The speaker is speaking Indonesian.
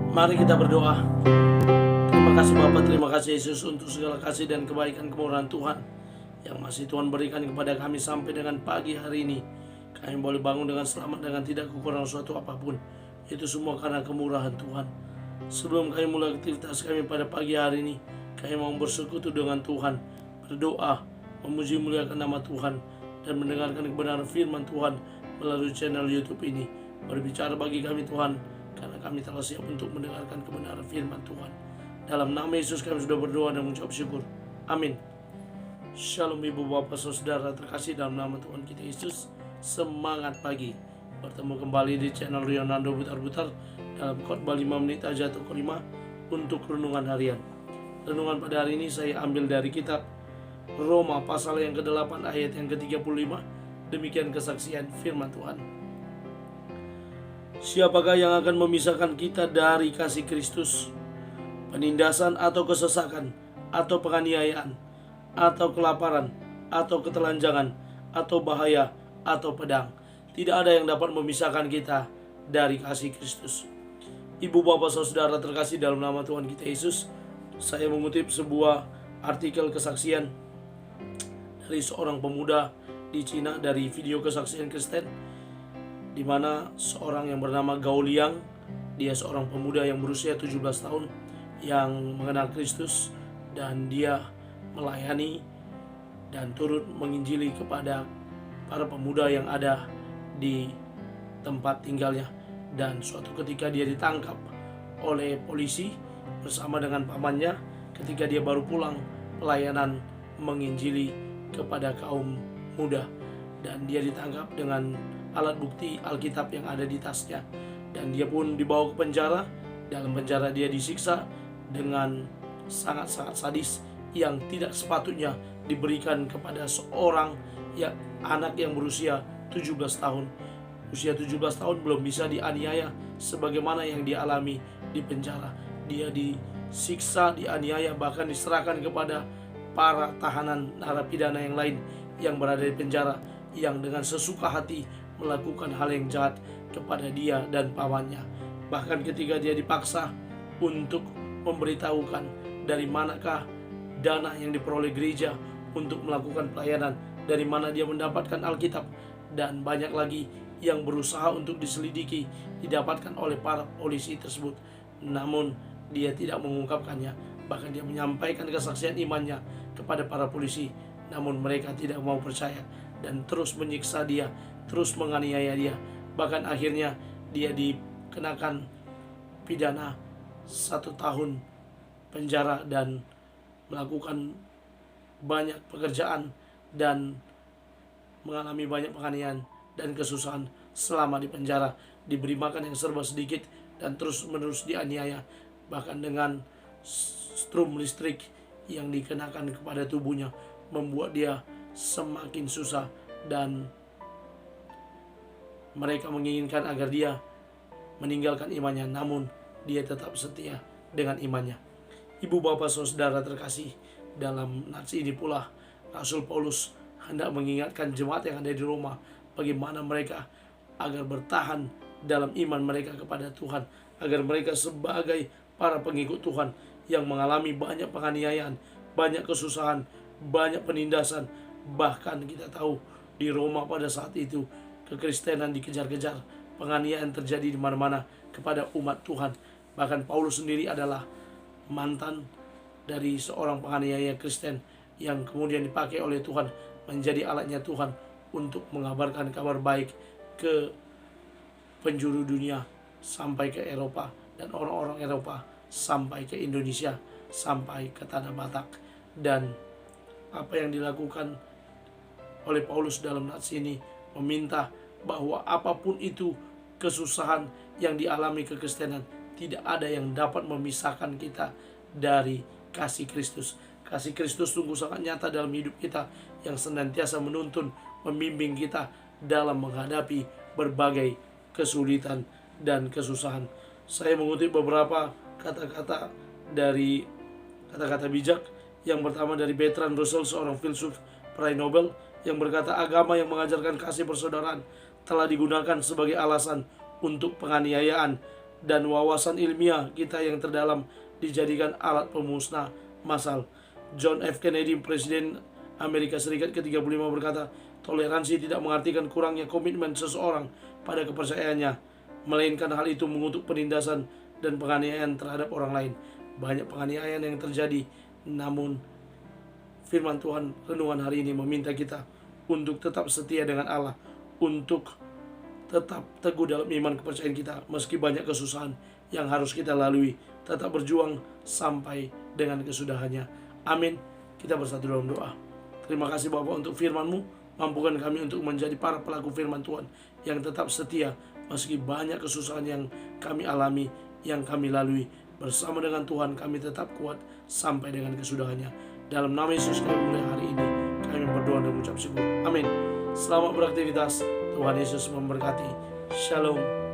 Mari kita berdoa. Terima kasih Bapa, terima kasih Yesus untuk segala kasih dan kebaikan kemurahan Tuhan yang masih Tuhan berikan kepada kami sampai dengan pagi hari ini. Kami boleh bangun dengan selamat, dengan tidak kekurangan suatu apapun. Itu semua karena kemurahan Tuhan. Sebelum kami mulai aktivitas kami pada pagi hari ini, kami mau bersekutu dengan Tuhan, berdoa, memuji muliakan nama Tuhan, dan mendengarkan kebenaran firman Tuhan melalui channel YouTube ini. Berbicara bagi kami Tuhan, karena kami telah siap untuk mendengarkan kebenaran firman Tuhan. Dalam nama Yesus kami sudah berdoa dan mengucap syukur. Amin. Shalom ibu bapak saudara terkasih dalam nama Tuhan kita Yesus. Semangat pagi. Bertemu kembali di channel Rionando Butar-Butar dalam khotbah 5 menit aja atau kelima untuk renungan harian. Renungan pada hari ini saya ambil dari kitab Roma pasal yang ke-8 ayat yang ke-35. Demikian kesaksian firman Tuhan. Siapakah yang akan memisahkan kita dari kasih Kristus? Penindasan atau kesesakan, atau penganiayaan, atau kelaparan, atau ketelanjangan, atau bahaya, atau pedang. Tidak ada yang dapat memisahkan kita dari kasih Kristus. Ibu bapak saudara terkasih dalam nama Tuhan kita Yesus, saya mengutip sebuah artikel kesaksian dari seorang pemuda di Cina dari video kesaksian Kristen, di mana seorang yang bernama Gao Liang, dia seorang pemuda yang berusia 17 tahun yang mengenal Kristus, dan dia melayani dan turut menginjili kepada para pemuda yang ada di tempat tinggalnya. Dan suatu ketika dia ditangkap oleh polisi bersama dengan pamannya ketika dia baru pulang pelayanan menginjili kepada kaum muda, dan dia ditangkap dengan alat bukti Alkitab yang ada di tasnya, dan dia pun dibawa ke penjara. Dalam penjara dia disiksa dengan sangat-sangat sadis yang tidak sepatutnya diberikan kepada seorang anak yang berusia 17 tahun. Usia 17 tahun belum bisa dianiaya sebagaimana yang dia alami di penjara. Dia disiksa, dianiaya, bahkan diserahkan kepada para tahanan narapidana yang lain yang berada di penjara, yang dengan sesuka hati melakukan hal yang jahat kepada dia dan pamannya. Bahkan ketika dia dipaksa untuk memberitahukan dari manakah dana yang diperoleh gereja untuk melakukan pelayanan, dari mana dia mendapatkan Alkitab, dan banyak lagi yang berusaha untuk diselidiki didapatkan oleh para polisi tersebut. Namun dia tidak mengungkapkannya, bahkan dia menyampaikan kesaksian imannya kepada para polisi, namun mereka tidak mau percaya dan terus menyiksa dia, terus menganiaya dia. Bahkan akhirnya dia dikenakan pidana 1 tahun penjara dan melakukan banyak pekerjaan dan mengalami banyak penganiayaan dan kesusahan selama di penjara. Diberi makan yang serba sedikit dan terus menerus dianiaya, bahkan dengan strum listrik yang dikenakan kepada tubuhnya membuat dia semakin susah, dan mereka menginginkan agar dia meninggalkan imannya, namun dia tetap setia dengan imannya. Ibu bapak saudara terkasih, dalam nats ini pula Rasul Paulus hendak mengingatkan jemaat yang ada di Roma bagaimana mereka agar bertahan dalam iman mereka kepada Tuhan, agar mereka sebagai para pengikut Tuhan yang mengalami banyak penganiayaan, banyak kesusahan, banyak penindasan. Bahkan kita tahu di Roma pada saat itu kekristenan dikejar-kejar, penganiayaan terjadi di mana-mana kepada umat Tuhan. Bahkan Paulus sendiri adalah mantan dari seorang penganiaya Kristen yang kemudian dipakai oleh Tuhan menjadi alatnya Tuhan untuk mengabarkan kabar baik ke penjuru dunia sampai ke Eropa, dan orang-orang Eropa sampai ke Indonesia, sampai ke tanah Batak. Dan apa yang dilakukan oleh Paulus dalam nats ini meminta bahwa apapun itu kesusahan yang dialami kekristenan, tidak ada yang dapat memisahkan kita dari kasih Kristus. Kasih Kristus sungguh sangat nyata dalam hidup kita, yang senantiasa menuntun, membimbing kita dalam menghadapi berbagai kesulitan dan kesusahan. Saya mengutip beberapa kata-kata dari kata-kata bijak. Yang pertama dari Bertrand Russell, seorang filsuf peraih Nobel, yang berkata, agama yang mengajarkan kasih persaudaraan telah digunakan sebagai alasan untuk penganiayaan dan wawasan ilmiah kita yang terdalam dijadikan alat pemusnah massal. John F. Kennedy, Presiden Amerika Serikat ke-35 berkata, toleransi tidak mengartikan kurangnya komitmen seseorang pada kepercayaannya, melainkan hal itu mengutuk penindasan dan penganiayaan terhadap orang lain. Banyak penganiayaan yang terjadi, namun firman Tuhan renungan hari ini meminta kita untuk tetap setia dengan Allah, untuk tetap teguh dalam iman kepercayaan kita meski banyak kesusahan yang harus kita lalui, tetap berjuang sampai dengan kesudahannya. Amin. Kita bersatu dalam doa. Terima kasih Bapa untuk firman-Mu. Mampukan kami untuk menjadi para pelaku firman Tuhan yang tetap setia meski banyak kesusahan yang kami alami, yang kami lalui. Bersama dengan Tuhan kami tetap kuat sampai dengan kesudahannya. Dalam nama Yesus kami mulai hari ini, kami berdoa dan mengucap syukur. Amin. Selamat beraktivitas. Tuhan Yesus memberkati. Shalom.